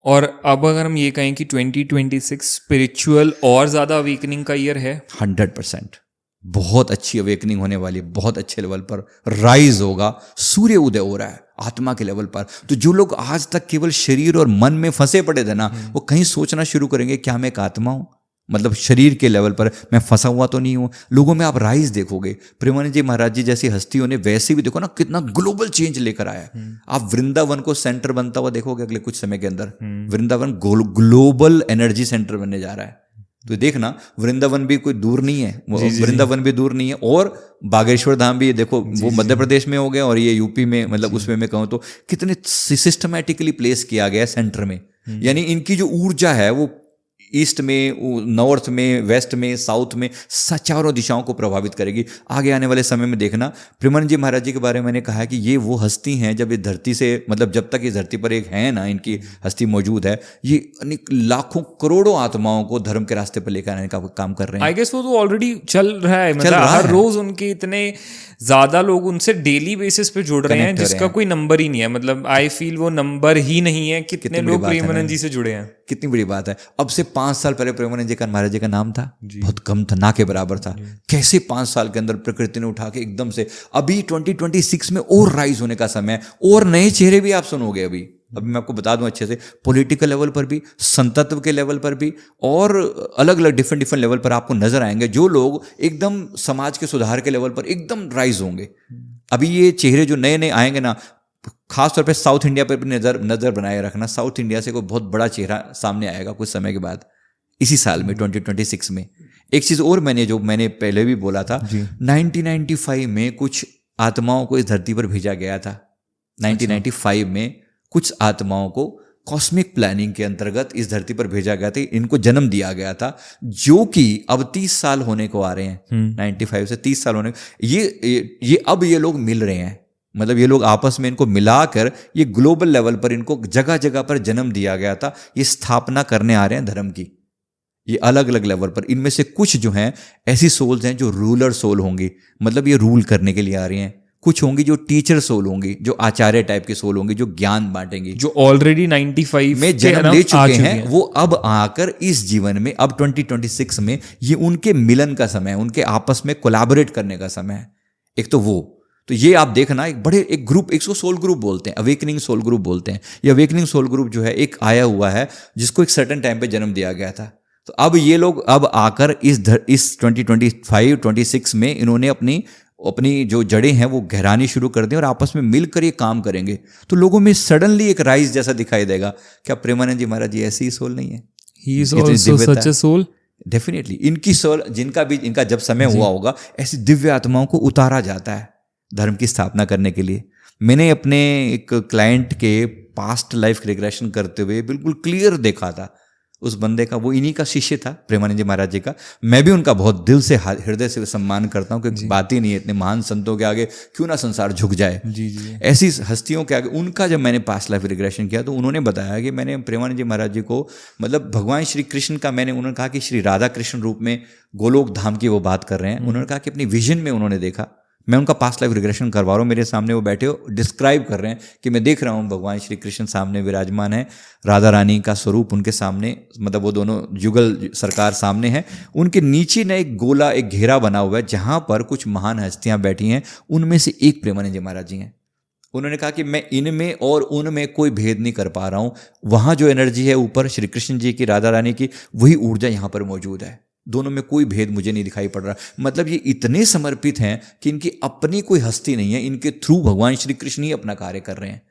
और अब अगर हम ये कहें कि 2026 स्पिरिचुअल और ज़्यादा अवेकनिंग का ईयर है, 100% बहुत अच्छी अवेकनिंग होने वाली है, बहुत अच्छे लेवल पर राइज होगा, सूर्य उदय हो रहा है आत्मा के लेवल पर। तो जो लोग आज तक केवल शरीर और मन में फंसे पड़े थे ना, वो कहीं सोचना शुरू करेंगे, क्या मैं एक आत्मा हूं? मतलब शरीर के लेवल पर मैं फंसा हुआ तो नहीं हूं। लोगों में आप राइज देखोगे। प्रेमानंद जी महाराज जी जैसी हस्तियों ने वैसे भी देखो ना कितना ग्लोबल चेंज लेकर आया। आप वृंदावन को सेंटर बनता हुआ देखोगे अगले कुछ समय के अंदर। वृंदावन ग्लोबल एनर्जी सेंटर बनने जा रहा है। तो देखना वृंदावन भी कोई दूर नहीं है, वृंदावन भी दूर नहीं है। और बागेश्वर धाम भी देखो, वो मध्य प्रदेश में हो गया और ये यूपी में, मतलब उसमें मैं कहूँ तो कितने सिस्टमैटिकली प्लेस किया गया है सेंटर में। यानी इनकी जो ऊर्जा है वो ईस्ट में, नॉर्थ में, वेस्ट में, साउथ में, चारों दिशाओं को प्रभावित करेगी। आगे आने वाले समय में देखना, प्रेमानंद जी महाराज जी के बारे में मैंने कहा कि ये वो हस्ती हैं जब ये धरती से, मतलब जब तक इस धरती पर एक है ना, इनकी हस्ती मौजूद है, ये अनेक लाखों करोड़ों आत्माओं को धर्म के रास्ते पर लेकर आने का काम कर रहे हैं। आई गेस वो तो ऑलरेडी चल रहा है, मतलब हर रोज उनके इतने ज्यादा लोग उनसे डेली बेसिस पे जुड़ रहे हैं जिसका कोई नंबर ही नहीं है। मतलब आई फील वो नंबर ही नहीं है कितने लोग प्रेमानंद जी से जुड़े हैं। कितनी बड़ी बात है। अब से 5 साल पहले प्रेमानंद जी का, महाराज जी का नाम था बहुत कम था, ना के बराबर था। कैसे 5 साल के अंदर प्रकृति ने उठा के एकदम से, अभी 2026 में और राइज होने का समय है, और नए चेहरे भी आप सुनोगे। अभी मैं आपको बता दूं अच्छे से, पॉलिटिकल लेवल पर भी, संतत्व के लेवल पर भी, और अलग अलग डिफरेंट लेवल पर आपको नजर आएंगे जो लोग एकदम समाज के सुधार के लेवल पर एकदम राइज होंगे। अभी ये चेहरे जो नए नए आएंगे ना, खासतौर पे साउथ इंडिया पर भी नजर बनाए रखना। साउथ इंडिया से कोई बहुत बड़ा चेहरा सामने आएगा कुछ समय के बाद, इसी साल में 2026 में। एक चीज और मैंने पहले भी बोला था, 1995 में कुछ आत्माओं को इस धरती पर भेजा गया था। 1995 में कुछ आत्माओं को कॉस्मिक प्लानिंग के अंतर्गत इस धरती पर भेजा गया था, इनको जन्म दिया गया था, जो कि अब 30 साल होने को आ रहे हैं। 95 से 30 साल होने, ये अब ये लोग मिल रहे हैं। मतलब ये लोग आपस में, इनको मिलाकर ये ग्लोबल लेवल पर इनको जगह जगह पर जन्म दिया गया था। ये स्थापना करने आ रहे हैं धर्म की, ये अलग अलग लेवल पर। इनमें से कुछ जो हैं ऐसी सोल्स हैं जो रूलर सोल होंगी, मतलब ये रूल करने के लिए आ रही हैं। कुछ होंगी जो टीचर सोल होंगी, जो आचार्य टाइप के सोल होंगी, जो ज्ञान बांटेंगी, जो ऑलरेडी 95 में जन्म ले चुके हैं। वो अब आकर इस जीवन में, अब 2026 में ये उनके मिलन का समय है, उनके आपस में कोलैबोरेट करने का समय है। एक तो वो, तो ये आप देखना एक ग्रुप, इसको सोल ग्रुप बोलते हैं, अवेकनिंग सोल ग्रुप बोलते हैं। ये अवेकनिंग सोल ग्रुप जो है एक आया हुआ है जिसको एक सर्टेन टाइम पे जन्म दिया गया था। तो अब ये लोग अब आकर इस 2025-26 में इन्होंने अपनी जो जड़ें हैं वो गहरानी शुरू कर दी और आपस में मिलकर ये काम करेंगे। तो लोगों में सडनली एक राइज जैसा दिखाई देगा। क्या प्रेमानंद जी महाराज जी ऐसी ही सोल नहीं है? He is also such a soul. Definitely इनकी सोल, इनका जब समय हुआ होगा, ऐसी दिव्य आत्माओं को उतारा जाता है धर्म की स्थापना करने के लिए। मैंने अपने एक क्लाइंट के पास्ट लाइफ रिग्रेशन करते हुए बिल्कुल क्लियर देखा था उस बंदे का। वो इन्हीं का शिष्य था, प्रेमानंद जी महाराज जी का। मैं भी उनका बहुत दिल से, हृदय से सम्मान करता हूँ, क्योंकि बात ही नहीं है, इतने महान संतों के आगे क्यों ना संसार झुक जाए। ऐसी हस्तियों के आगे उनका जब मैंने पास्ट लाइफ रिग्रेशन किया तो उन्होंने बताया कि मैंने प्रेमानंद जी महाराज जी को, मतलब भगवान श्री कृष्ण का, उन्होंने कहा कि श्री राधा कृष्ण रूप में गोलोक धाम की वो बात कर रहे हैं। उन्होंने कहा कि अपनी विजन में उन्होंने देखा। मैं उनका पास्ट लाइफ रिग्रेशन करवा रहा हूँ, मेरे सामने वो बैठे हो, डिस्क्राइब कर रहे हैं कि मैं देख रहा हूँ भगवान श्री कृष्ण सामने विराजमान है, राधा रानी का स्वरूप उनके सामने, मतलब वो दोनों युगल सरकार सामने है। उनके नीचे ना एक गोला, एक घेरा बना हुआ है जहाँ पर कुछ महान हस्तियाँ बैठी हैं। उनमें से एक प्रेमानंद जी महाराज जी हैं। उन्होंने कहा कि मैं इनमें और उनमें कोई भेद नहीं कर पा रहा हूँ। वहाँ जो एनर्जी है ऊपर श्री कृष्ण जी की, राधा रानी की, वही ऊर्जा यहाँ पर मौजूद है। दोनों में कोई भेद मुझे नहीं दिखाई पड़ रहा। मतलब ये इतने समर्पित हैं कि इनकी अपनी कोई हस्ती नहीं है, इनके थ्रू भगवान श्री कृष्ण ही अपना कार्य कर रहे हैं।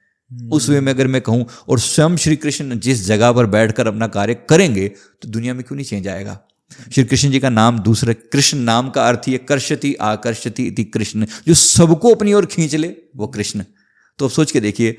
उस वे में अगर मैं कहूँ, और स्वयं श्री कृष्ण जिस जगह पर बैठकर अपना कार्य करेंगे तो दुनिया में क्यों नहीं चेंज आएगा। श्री कृष्ण जी का नाम, दूसरे कृष्ण नाम का अर्थ ही है कर्षति आकर्षति इति कृष्ण, जो सबको अपनी ओर खींच ले वो कृष्ण। तो अब सोच के देखिए,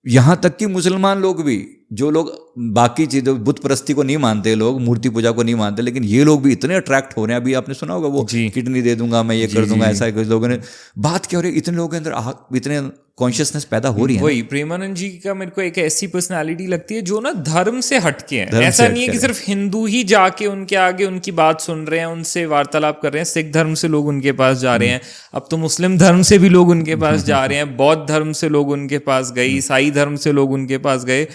यहां तक कि मुसलमान लोग भी, जो लोग बाकी चीजों, बुत परस्ती को नहीं मानते, लोग मूर्ति पूजा को नहीं मानते, लेकिन ये लोग भी इतने अट्रैक्ट हो रहे हैं। अभी आपने सुना होगा वो किडनी दे दूंगा मैं, ये कर दूंगा, ऐसा कुछ लोगों ने बात क्या हो रही है। इतने लोगों के अंदर इतने कॉन्शियसनेस पैदा हो रही है। वही प्रेमानंद जी का मेरे को एक ऐसी पर्सनालिटी लगती है जो ना धर्म से हटके हैं। ऐसा नहीं है कि सिर्फ हिंदू ही जाके उनके आगे उनकी बात सुन रहे हैं, उनसे वार्तालाप कर रहे हैं। सिख धर्म से लोग उनके पास जा रहे हैं, अब तो मुस्लिम धर्म से भी लोग उनके पास जा रहे हैं, बौद्ध धर्म से लोग उनके पास गए, ईसाई धर्म से लोग उनके पास गए।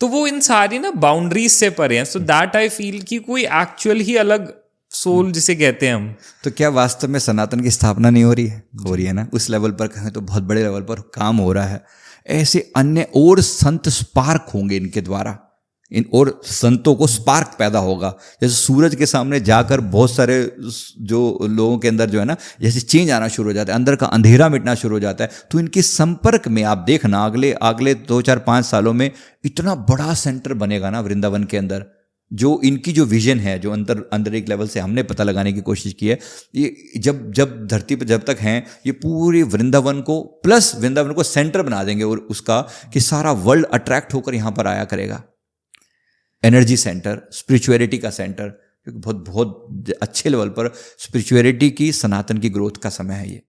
तो वो इन सारी ना बाउंड्रीज से परे हैं. सो दैट आई फील कि कोई एक्चुअल ही अलग सोल जिसे कहते हैं हम. तो क्या वास्तव में सनातन की स्थापना नहीं हो रही है? हो रही है ना. उस लेवल पर कहें तो बहुत बड़े लेवल पर काम हो रहा है. ऐसे अन्य और संत स्पार्क होंगे इनके द्वारा, इन और संतों को स्पार्क पैदा होगा. जैसे सूरज के सामने जाकर बहुत सारे जो लोगों के अंदर जो है ना, जैसे चेंज आना शुरू हो जाता है, अंदर का अंधेरा मिटना शुरू हो जाता है. तो इनके संपर्क में आप देखना अगले 2-4-5 सालों में इतना बड़ा सेंटर बनेगा ना वृंदावन के अंदर. जो इनकी जो विजन है, जो अंदर एक लेवल से हमने पता लगाने की कोशिश की है, ये जब धरती पर जब तक हैं, ये पूरे वृंदावन को सेंटर बना देंगे. और उसका कि सारा वर्ल्ड अट्रैक्ट होकर यहाँ पर आया करेगा. एनर्जी सेंटर, स्पिरिचुअलिटी का सेंटर, क्योंकि बहुत बहुत अच्छे लेवल पर स्पिरिचुअलिटी की, सनातन की ग्रोथ का समय है ये.